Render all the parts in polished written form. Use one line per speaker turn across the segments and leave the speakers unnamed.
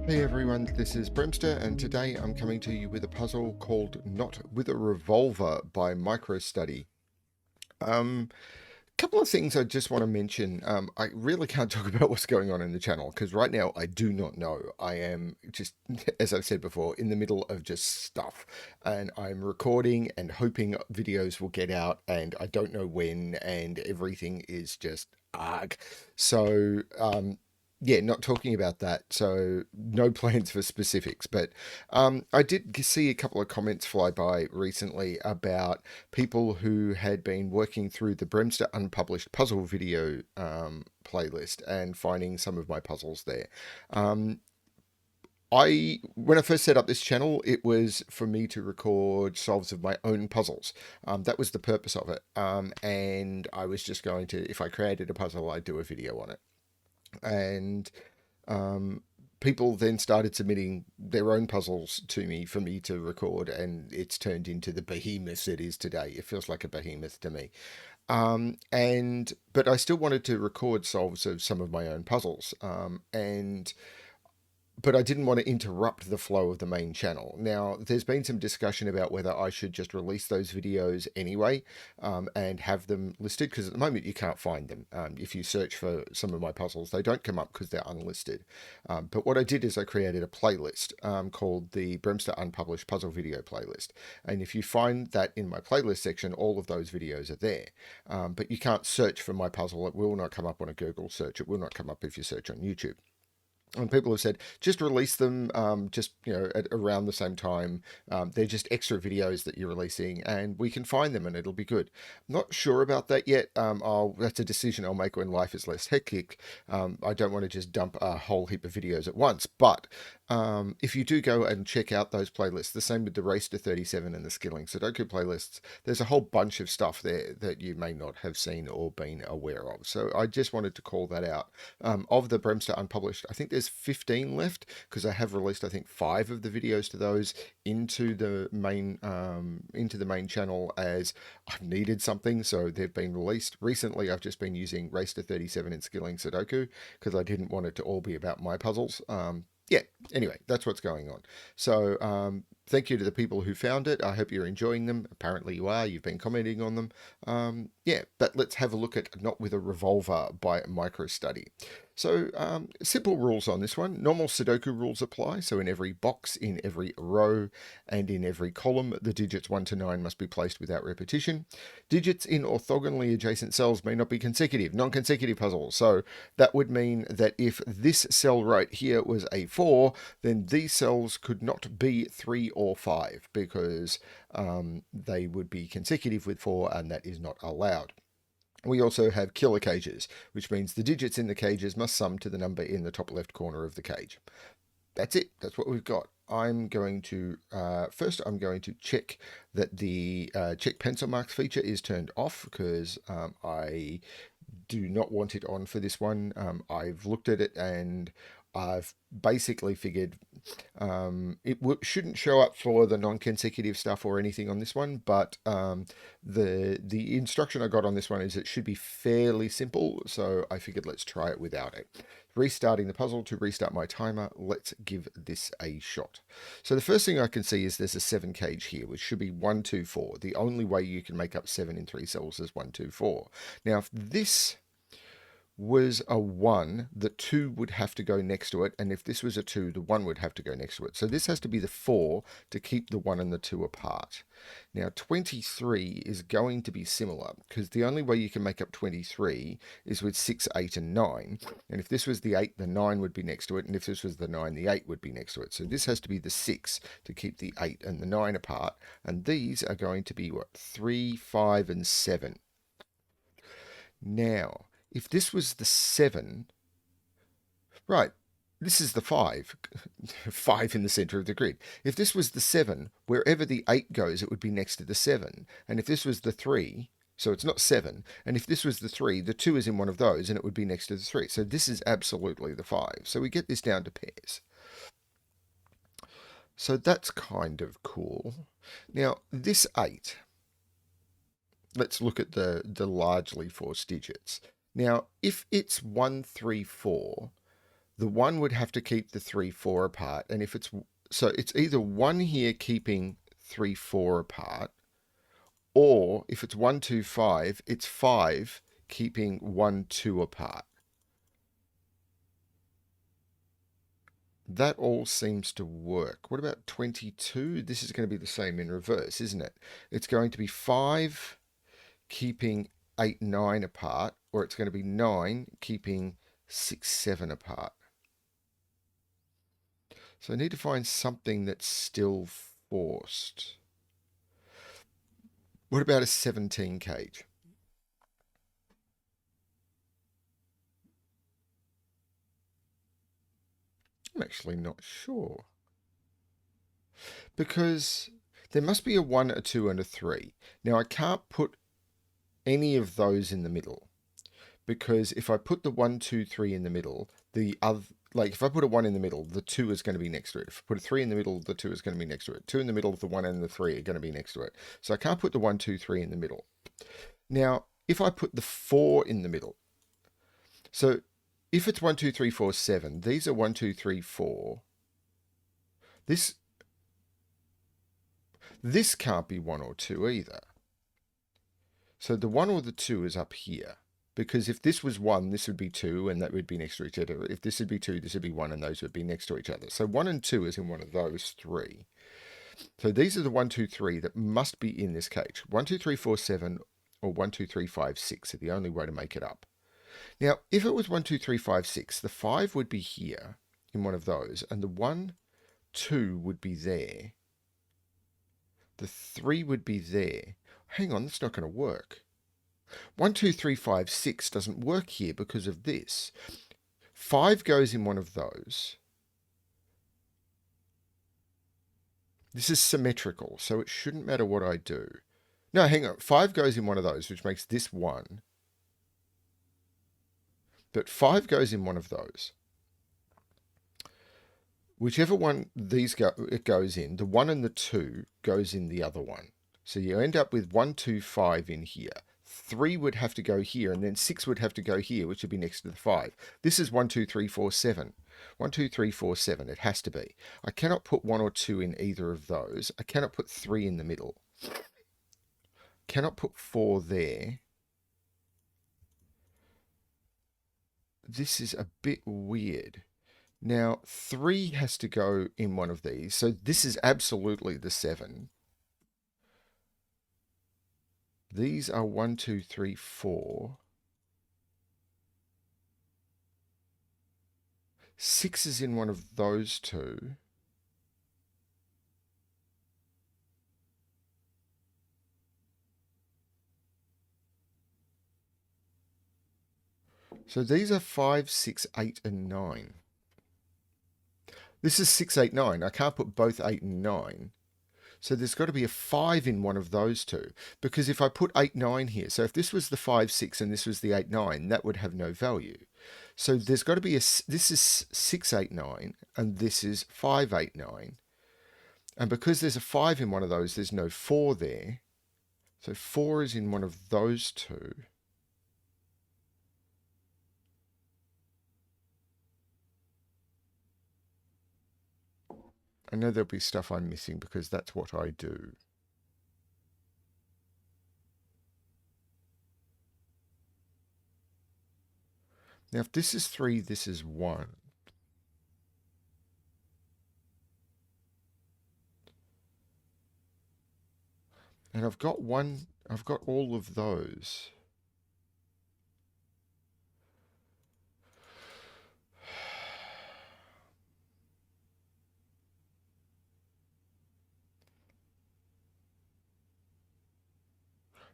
Hey everyone, this is Bremster, and today I'm coming to you with a puzzle called Not with a Revolver by MicroStudy. Couple of things I just want to mention. I really can't talk about what's going on in the channel because right now I do not know. I am just, as I've said before, in the middle of just stuff, and I'm recording and hoping videos will get out, and I don't know when, and everything is just arg. So, yeah, not talking about that. So no plans for specifics, but I did see a couple of comments fly by recently about people who had been working through the Bremster unpublished puzzle video playlist and finding some of my puzzles there. Um, when I first set up this channel, it was for me to record solves of my own puzzles. That was the purpose of it. And I was just going to, if I created a puzzle, I'd do a video on it. And um, people then started submitting their own puzzles to me for me to record, and it's turned into the behemoth it is today. It feels like a behemoth to me. And but I still wanted to record solves of some of my own puzzles. But I didn't want to interrupt the flow of the main channel. Now, there's been some discussion about whether I should just release those videos anyway and have them listed, because at the moment you can't find them. If you search for some of my puzzles, they don't come up because they're unlisted. But what I did is I created a playlist called the Bremster Unpublished Puzzle Video Playlist. And if you find that in my playlist section, all of those videos are there. But you can't search for my puzzle. It will not come up on a Google search. It will not come up if you search on YouTube. And people have said just release them, just at around the same time. They're just extra videos that you're releasing, and we can find them, and it'll be good. Not sure about that yet. That's a decision I'll make when life is less hectic. I don't want to just dump a whole heap of videos at once, but if you do go and check out those playlists, the same with the Race to 37 and the Skilling Sudoku playlists, there's a whole bunch of stuff there that you may not have seen or been aware of. So I just wanted to call that out. Of the Bremster unpublished, I think there's 15 left because I have released, I think, 5 of the videos to those into the main channel as I've needed something, so they've been released. Recently, I've just been using Race to 37 and Skilling Sudoku because I didn't want it to all be about my puzzles. Yeah, anyway, that's what's going on. So, thank you to the people who found it. I hope you're enjoying them. Apparently you are. You've been commenting on them. Yeah, but let's have a look at Not With a Revolver by MicroStudy. So, simple rules on this one. Normal Sudoku rules apply. So in every box, in every row, and in every column, the digits 1 to 9 must be placed without repetition. Digits in orthogonally adjacent cells may not be consecutive, non-consecutive puzzles. So that would mean that if this cell right here was a 4, then these cells could not be 3 or 5 because they would be consecutive with 4, and that is not allowed. We also have killer cages, which means the digits in the cages must sum to the number in the top left corner of the cage. That's it. That's what we've got. I'm going to, first I'm going to check that the check pencil marks feature is turned off because I do not want it on for this one. I've looked at it and I've basically figured it shouldn't show up for the non-consecutive stuff or anything on this one, but the instruction I got on this one is it should be fairly simple, so I figured let's try it without it. Restarting the puzzle to restart my timer. Let's give this a shot. So the first thing I can see is there's a 7 cage here, which should be 1, 2, 4. The only way you can make up 7 in 3 cells is 1, 2, 4. Now, if this was a 1, the 2 would have to go next to it, and if this was a 2, the 1 would have to go next to it. So this has to be the 4 to keep the 1 and the 2 apart. Now 23 is going to be similar, because the only way you can make up 23 is with 6, 8, and 9. And if this was the 8, the 9 would be next to it, and if this was the 9, the 8 would be next to it. So this has to be the 6 to keep the 8 and the 9 apart, and these are going to be, what, 3, 5, and 7. Now, if this was the 7, right, this is the 5, 5 in the center of the grid. If this was the 7, wherever the 8 goes, it would be next to the 7. And if this was the 3, so it's not 7, and if this was the 3, the 2 is in one of those, and it would be next to the 3. So this is absolutely the 5. So we get this down to pairs. So that's kind of cool. Now, this 8, let's look at the largely forced digits. Now, if it's 1, 3, 4, the 1 would have to keep the 3, 4 apart. And if it's, so it's either 1 here keeping 3, 4 apart, or if it's 1, 2, 5, it's 5 keeping 1, 2 apart. That all seems to work. What about 22? This is going to be the same in reverse, isn't it? It's going to be 5 keeping 8, 9 apart, or it's going to be 9 keeping 6, 7 apart. So I need to find something that's still forced. What about a 17 cage? I'm actually not sure. Because there must be a 1, a 2, and a 3. Now I can't put any of those in the middle. Because if I put the 1, 2, 3 in the middle, the other, like if I put a 1 in the middle, the 2 is going to be next to it. If I put a 3 in the middle, the 2 is going to be next to it. 2 in the middle, the 1 and the 3 are going to be next to it. So I can't put the 1, 2, 3 in the middle. Now, if I put the 4 in the middle, so if it's 1, 2, 3, 4, 7, these are 1, 2, 3, 4. This can't be 1 or 2 either. So the 1 or the 2 is up here. Because if this was 1, this would be 2, and that would be next to each other. If this would be 2, this would be 1, and those would be next to each other. So 1 and 2 is in one of those 3. So these are the 1, 2, 3 that must be in this cage. 1, 2, 3, 4, 7, or 1, 2, 3, 5, 6 are the only way to make it up. Now, if it was 1, 2, 3, 5, 6, the 5 would be here in one of those, and the 1, 2 would be there. The 3 would be there. Hang on, that's not going to work. 1, 2, 3, 5, 6 doesn't work here because of this. 5 goes in one of those. This is symmetrical, so it shouldn't matter what I do. No, hang on. 5 goes in one of those, which makes this 1. But 5 goes in one of those. Whichever one it goes in, the 1 and the 2 goes in the other one. So you end up with 1, 2, 5 in here. 3 would have to go here, and then 6 would have to go here, which would be next to the 5. This is 1, 2, 3, 4, 7. 1, 2, 3, 4, 7. It has to be. I cannot put 1 or 2 in either of those. I cannot put 3 in the middle. Cannot put 4 there. This is a bit weird. Now, 3 has to go in one of these. So this is absolutely the 7. These are 1, 2, 3, 4. 6 is in one of those two. So these are 5, 6, 8, and 9. This is 6, 8, 9. I can't put both 8 and 9. So there's got to be a 5 in one of those two. Because if I put 8, 9 here, so if this was the 5, 6 and this was the 8, 9, that would have no value. So there's got to be this is 6, 8, 9, and this is 5, 8, 9. And because there's a 5 in one of those, there's no 4 there. So 4 is in one of those two. I know there'll be stuff I'm missing because that's what I do. Now, if this is 3, this is 1. And I've got all of those.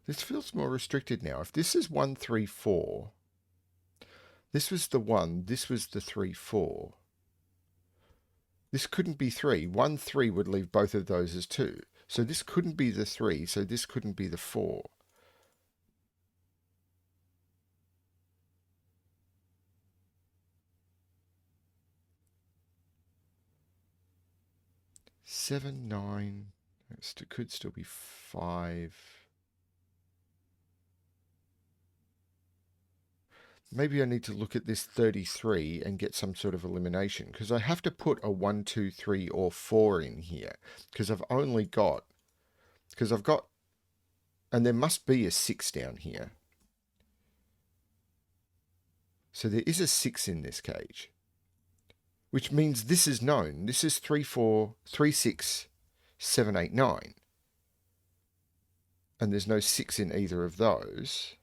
This feels more restricted now. If this is 1, 3, 4, this was the 1, this was the 3, 4. This couldn't be 3. 1, 3 would leave both of those as 2. So this couldn't be the 3, so this couldn't be the 4. Seven, 9. It could still be 5. Maybe I need to look at this 33 and get some sort of elimination, because I have to put a 1, 2, 3, or 4 in here, because I've only got, and there must be a 6 down here. So there is a 6 in this cage, which means this is known. This is 3, 4, 3, 6, 7, 8, 9. And there's no 6 in either of those.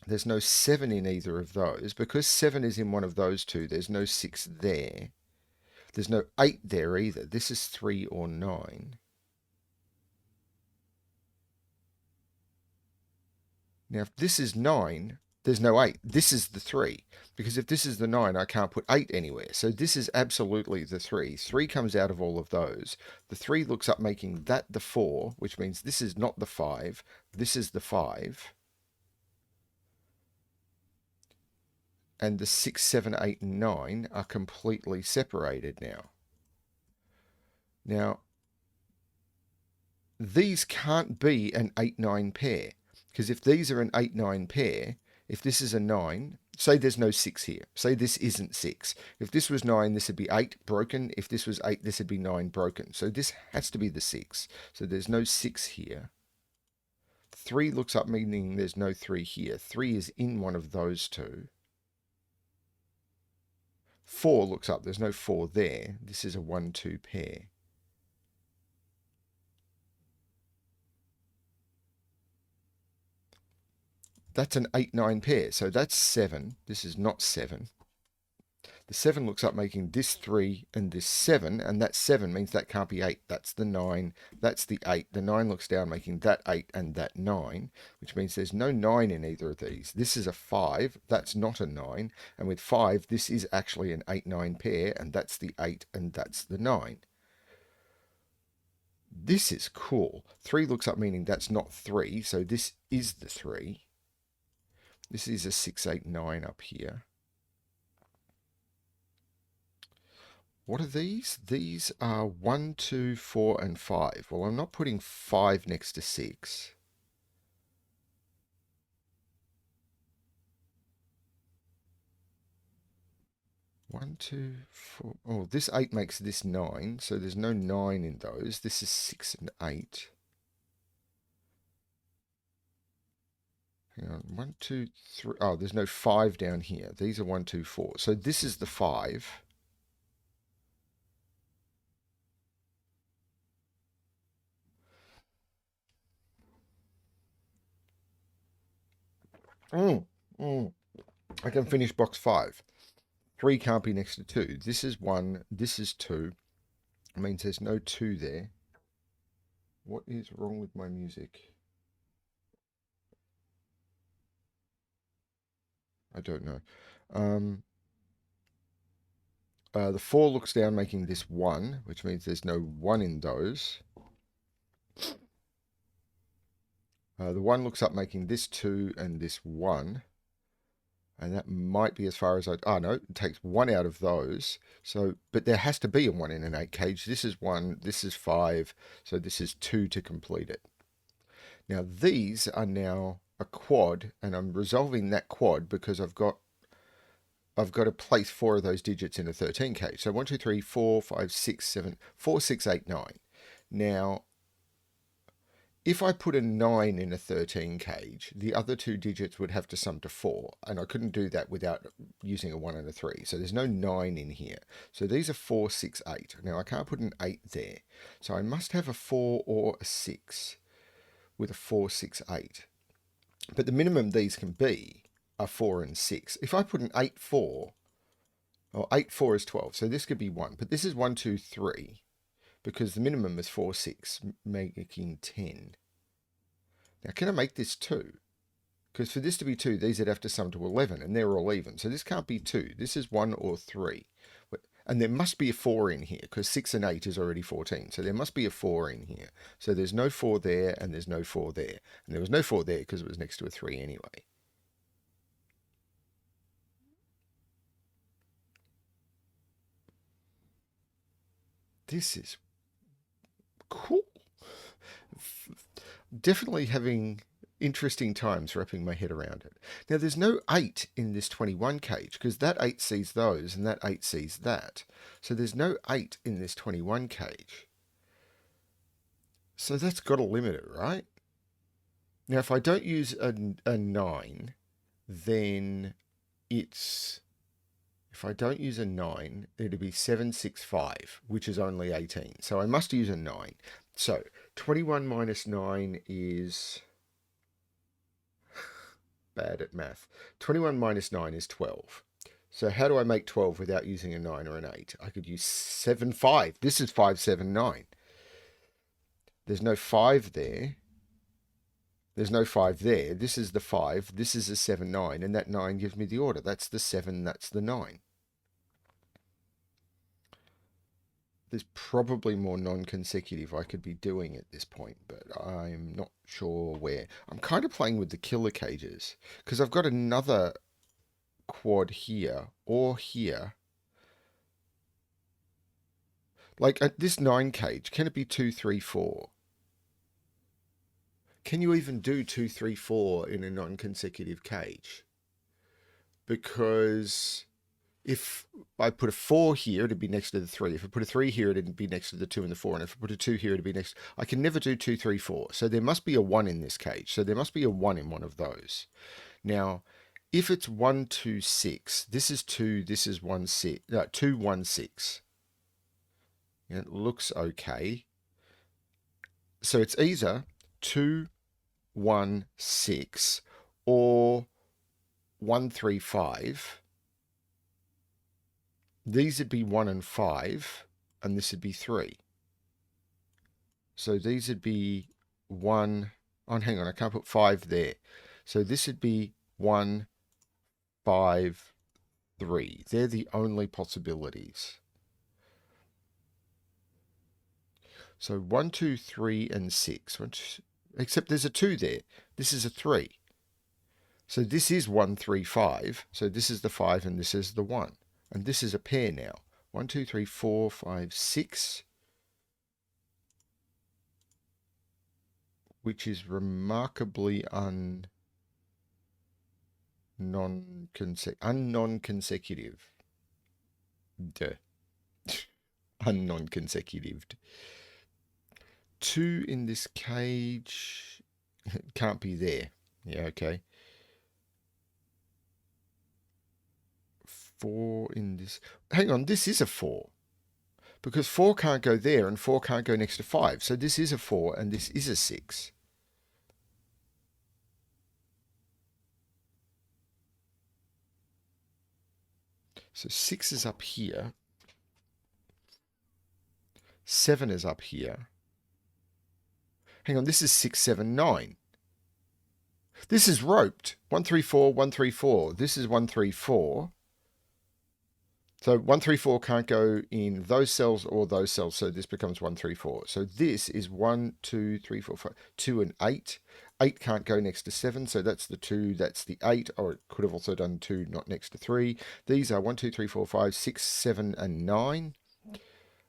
There's no 7 in either of those. Because 7 is in one of those two, there's no 6 there. There's no 8 there either. This is 3 or 9. Now, if this is 9, there's no 8. This is the 3. Because if this is the 9, I can't put 8 anywhere. So this is absolutely the 3. 3 comes out of all of those. The 3 looks up, making that the 4, which means this is not the 5. This is the 5. And the 6, 7, 8, and 9 are completely separated now. Now, these can't be an 8, 9 pair. Because if these are an 8, 9 pair, if this is a 9, say there's no 6 here. Say this isn't 6. If this was 9, this would be 8, broken. If this was 8, this would be 9, broken. So this has to be the 6. So there's no 6 here. 3 looks up, meaning there's no 3 here. 3 is in one of those two. 4 looks up, there's no 4 there. This is a 1, 2 pair. That's an 8, 9 pair. So that's 7. This is not 7. The 7 looks up, making this 3 and this 7. And that 7 means that can't be 8. That's the 9. That's the 8. The 9 looks down, making that 8 and that 9. Which means there's no 9 in either of these. This is a 5. That's not a 9. And with 5, this is actually an 8, 9 pair. And that's the 8 and that's the 9. This is cool. 3 looks up, meaning that's not 3. So this is the 3. This is a 6, 8, 9 up here. What are these? These are 1, 2, 4, and 5. Well, I'm not putting 5 next to 6. One, two, four. Oh, this 8 makes this 9. So there's no 9 in those. This is 6 and 8. Hang on. 1, 2, 3. Oh, there's no 5 down here. These are 1, 2, 4. So this is the 5. I can finish box 5. 3 can't be next to 2. This is 1. This is 2. It means there's no 2 there. What is wrong with my music? I don't know. The 4 looks down, making this 1, which means there's no 1 in those. The 1 looks up, making this 2 and this 1. And that might be as far as I... Oh, no, it takes 1 out of those. So, but there has to be a 1 in an 8 cage. This is 1, this is 5, so this is 2 to complete it. Now, these are now a quad, and I'm resolving that quad because I've got to place 4 of those digits in a 13 cage. So 1, 2, 3, 4, 5, 6, 7, 4, 6, 8, 9. Now, if I put a 9 in a 13 cage, the other 2 digits would have to sum to 4, and I couldn't do that without using a 1 and a 3. So there's no 9 in here. So these are 4, 6, 8. Now I can't put an 8 there. So I must have a 4 or a 6 with a 4, 6, 8. But the minimum these can be are 4 and 6. If I put an 8, 4, or 8, 4 is 12. So this could be 1. But this is 1, 2, 3. Because the minimum is 4, 6, making 10. Now, can I make this 2? Because for this to be 2, these would have to sum to 11, and they're all even. So this can't be 2. This is 1 or 3. And there must be a 4 in here, because 6 and 8 is already 14. So there must be a 4 in here. So there's no 4 there, and there's no 4 there. And there was no 4 there because it was next to a 3 anyway. This is cool. Definitely having Interesting times wrapping my head around it. Now, there's no 8 in this 21 cage because that 8 sees those and that 8 sees that. So there's no 8 in this 21 cage. So that's got to limit it, right? Now, if I don't use a 9, then it's... If I don't use a 9, it'd be 765, which is only 18. So I must use a 9. So 21 minus 9 is... bad at math. 21 minus 9 is 12. So how do I make 12 without using a 9 or an 8? I could use 7, 5. This is 5, 7, 9. There's no 5 there. There's no 5 there. This is the 5. This is a 7, 9. And that 9 gives me the order. That's the 7. That's the 9. There's probably more non-consecutive I could be doing at this point, but I'm not sure where. I'm kind of playing with the killer cages because I've got another quad here or here. Like at this 9 cage, can it be 2, 3, 4? Can you even do 2, 3, 4 in a non-consecutive cage? Because if I put a 4 here, it'd be next to the 3. If I put a 3 here, it'd be next to the 2 and the 4. And if I put a 2 here, it'd be next. I can never do 2, 3, 4. So there must be a 1 in this cage. So there must be a 1 in one of those. Now, if it's 1, 2, 6, this is 2, this is 1, 6. No, 2, 1, 6. It looks okay. So it's either 2, 1, 6 or 1, 3, 5. These would be 1 and 5, and this would be 3. So these would be 1. Oh, hang on, I can't put 5 there. So this would be 1, 5, 3. They're the only possibilities. So 1, 2, 3, and 6. Except there's a 2 there. This is a 3. So this is 1, 3, 5. So this is the 5 and this is the 1. And this is a pair now. 1, 2, 3, 4, 5, 6. Which is remarkably non-consecutive. Duh. Non-consecutive. 2 in this cage. Can't be there. Yeah, okay. 4 in this. Hang on, this is a 4. Because 4 can't go there and 4 can't go next to 5. So this is a 4 and this is a 6. So 6 is up here. 7 is up here. Hang on, this is 6, 7, 9. This is roped. 1, 3, 4, 1, 3, 4. This is 1, 3, 4. So 1, 3, 4 can't go in those cells or those cells. So this becomes 1, 3, 4. So this is 1, 2, 3, 4, 5, 2 and 8. 8 can't go next to 7. So that's the 2, that's the 8. Or it could have also done 2 not next to 3. These are 1, 2, 3, 4, 5, 6, 7, and 9.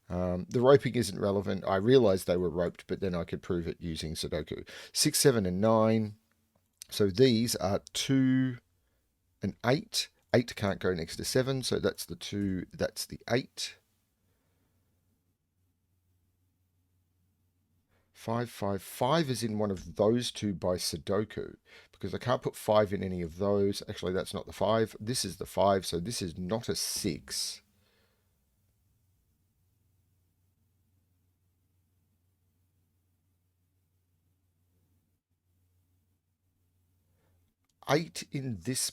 The roping isn't relevant. I realized they were roped, but then I could prove it using Sudoku. 6, 7, and 9. So these are 2 and 8. 8 can't go next to 7, so that's the 2, that's the 8. 5, 5, 5 is in one of those two by Sudoku, because I can't put 5 in any of those. Actually, that's not the 5. This is the 5, so this is not a 6. 8 in this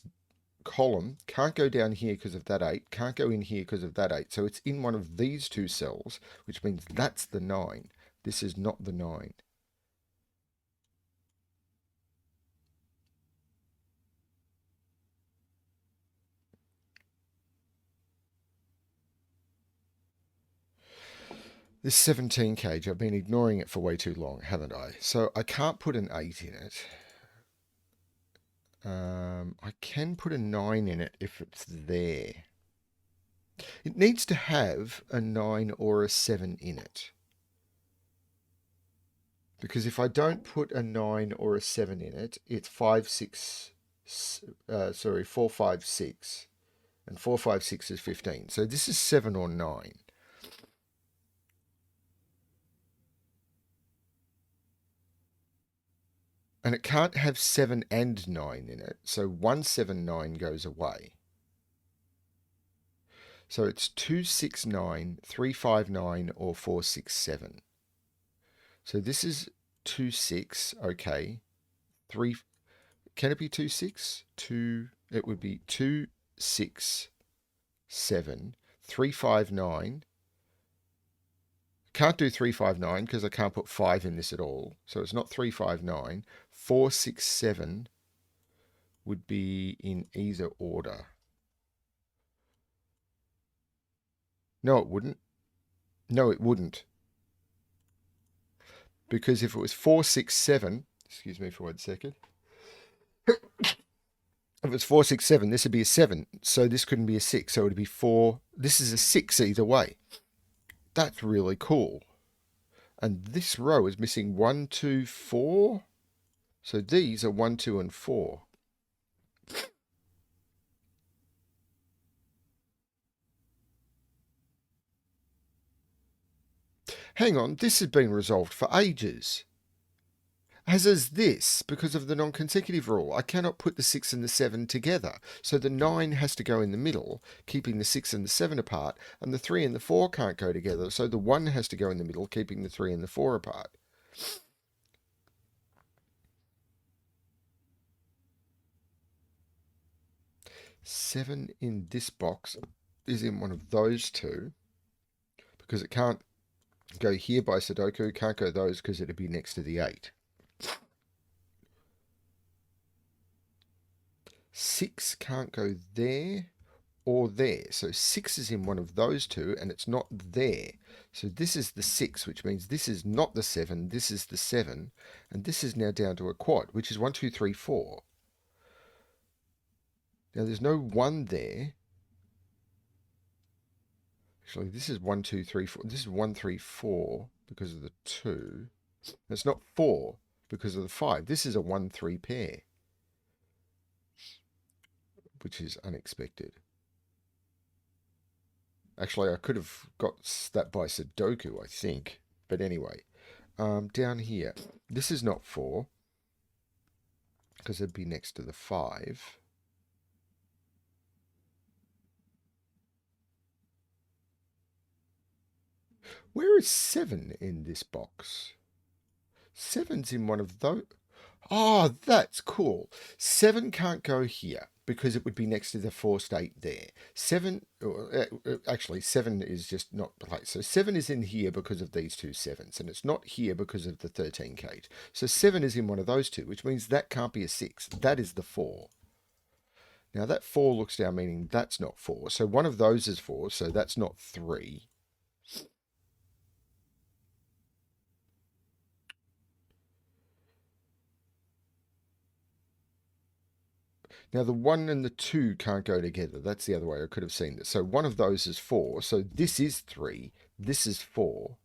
column can't go down here because of that 8, can't go in here because of that 8. So it's in one of these two cells, which means that's the 9. This is not the 9. This 17 cage, I've been ignoring it for way too long, haven't I? So I can't put an 8 in it. I can put a 9 in it if it's there. It needs to have a 9 or a 7 in it. Because if I don't put a 9 or a 7 in it, it's 5, 6, 4, 5, 6. And 4, 5, 6 is 15. So this is 7 or 9. And it can't have 7 and 9 in it. So 179 goes away. So it's 269, 359, or 467. So this is 26, okay. 3, can it be 26? 2, it would be 267, 359. Can't do 359 because I can't put 5 in this at all. So it's not 359. 467 would be in either order. No, it wouldn't. No, it wouldn't. Because if it was 467, excuse me for 1 second. If it was 467, this would be a 7. So this couldn't be a 6. So it would be 4. This is a 6 either way. That's really cool. And this row is missing 1, 2, 4. So these are 1, 2, and 4. Hang on, this has been resolved for ages. As is this, because of the non-consecutive rule. I cannot put the 6 and the 7 together. So the 9 has to go in the middle, keeping the 6 and the 7 apart, and the 3 and the 4 can't go together. So the 1 has to go in the middle, keeping the 3 and the 4 apart. Seven in this box is in one of those two, because it can't go here by Sudoku, can't go those because it'd be next to the 8. 6 can't go there or there. So 6 is in one of those two and it's not there. So this is the 6, which means this is not the 7, this is the 7, and this is now down to a quad, which is 1, 2, 3, 4. Now there's no 1 there. Actually, this is 1, 2, 3, 4. This is 1, 3, 4 because of the 2. It's not 4 because of the 5. This is a 1, 3 pair, which is unexpected. Actually, I could have got that by Sudoku, I think. But anyway, down here, this is not 4 because it'd be next to the 5. Where is 7 in this box? 7's in one of those. Oh, that's cool. 7 can't go here because it would be next to the 4 state there. 7, actually, 7 is just not placed. So 7 is in here because of these two 7s, and it's not here because of the 13 Kate. So 7 is in one of those two, which means that can't be a 6. That is the 4. Now that 4 looks down, meaning that's not 4. So one of those is 4, so that's not 3. Now the 1 and the 2 can't go together. That's the other way I could have seen this. So one of those is 4. So this is 3. This is 4.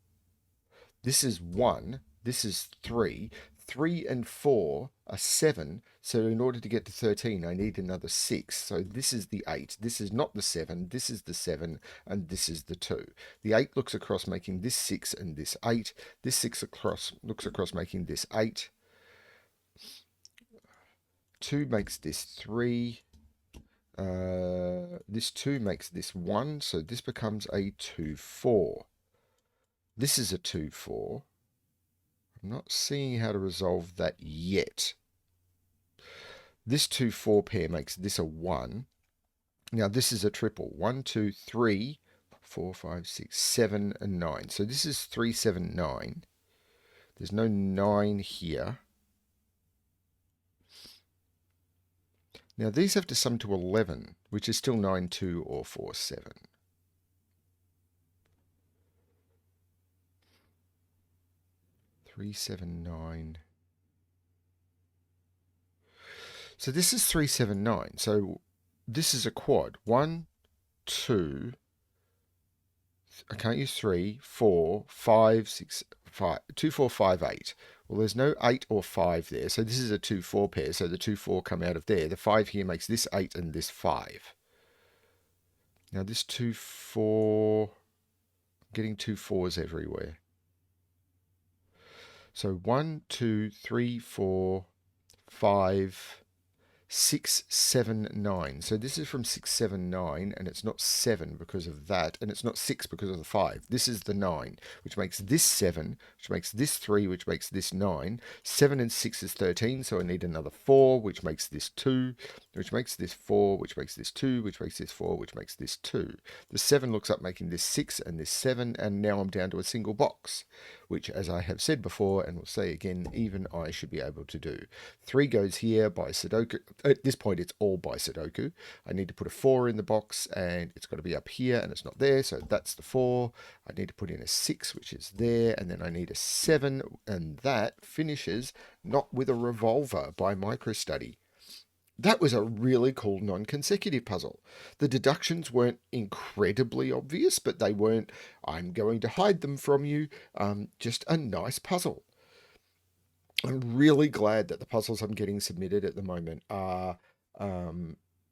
This is 1. This is 3. 3 and 4 are 7. So in order to get to 13, I need another 6. So this is the 8. This is not the 7. This is the 7. And this is the 2. The 8 looks across making this 6 and this 8. This 6 looks across making this 8. 2 makes this 3. This 2 makes this 1. So this becomes a 2, 4. This is a 2, 4. I'm not seeing how to resolve that yet. This 2, 4 pair makes this a 1. Now this is a triple. 1, 2, 3, 4, 5, 6, 7, and 9. So this is 3, 7, 9. There's no 9 here. Now these have to sum to 11, which is still 9, 2, or 4, 7. Three, 7, 9. So this is 3, 7, 9. So this is a quad. 1, 2. I can't use 3, 4, 5, 6, 5, 2, 4, 5, 8. Well, there's no 8 or 5 there, so this is a 2-4 pair, so the 2-4 come out of there. The 5 here makes this 8 and this 5. Now this 2-4, getting 2-4s everywhere. So 1, 2, 3, 4, 5, 6, 7, 9. So this is from 6, 7, 9, and it's not 7 because of that, and it's not 6 because of the 5. This is the 9, which makes this 7, which makes this 3, which makes this 9. 7 and 6 is 13, so I need another 4, which makes this 2, which makes this 4, which makes this 2, which makes this 4, which makes this 2. The 7 looks up making this 6 and this 7, and now I'm down to a single box, which, as I have said before, and will say again, even I should be able to do. 3 goes here by Sudoku. At this point, it's all by Sudoku. I need to put a 4 in the box, and it's got to be up here, and it's not there, so that's the 4. I need to put in a 6, which is there, and then I need a 7, and that finishes Not With a Revolver by MicroStudy. That was a really cool non-consecutive puzzle. The deductions weren't incredibly obvious, but they weren't, I'm going to hide them from you. Just a nice puzzle. I'm really glad that the puzzles I'm getting submitted at the moment are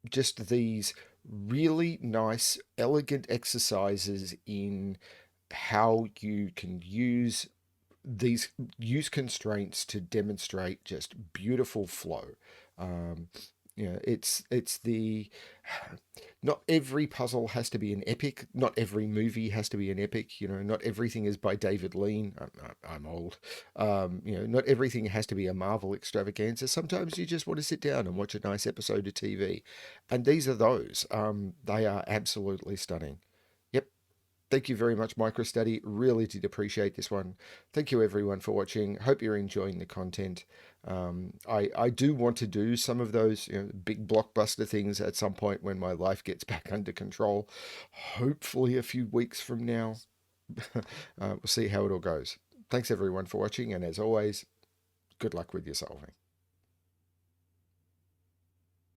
just these really nice, elegant exercises in how you can use constraints to demonstrate just beautiful flow. Um, it's the not every puzzle has to be an epic. Not every movie has to be an epic. Not everything is by David Lean. I'm old. Not everything has to be a Marvel extravaganza. Sometimes you just want to sit down and watch a nice episode of TV, and these are those. They are absolutely stunning. Yep. Thank you very much, MicroStudy. Really did appreciate this one. Thank you, everyone, for watching. Hope you're enjoying the content. I do want to do some of those big blockbuster things at some point when my life gets back under control. Hopefully a few weeks from now. We'll see how it all goes. Thanks, everyone, for watching. And as always, good luck with your solving.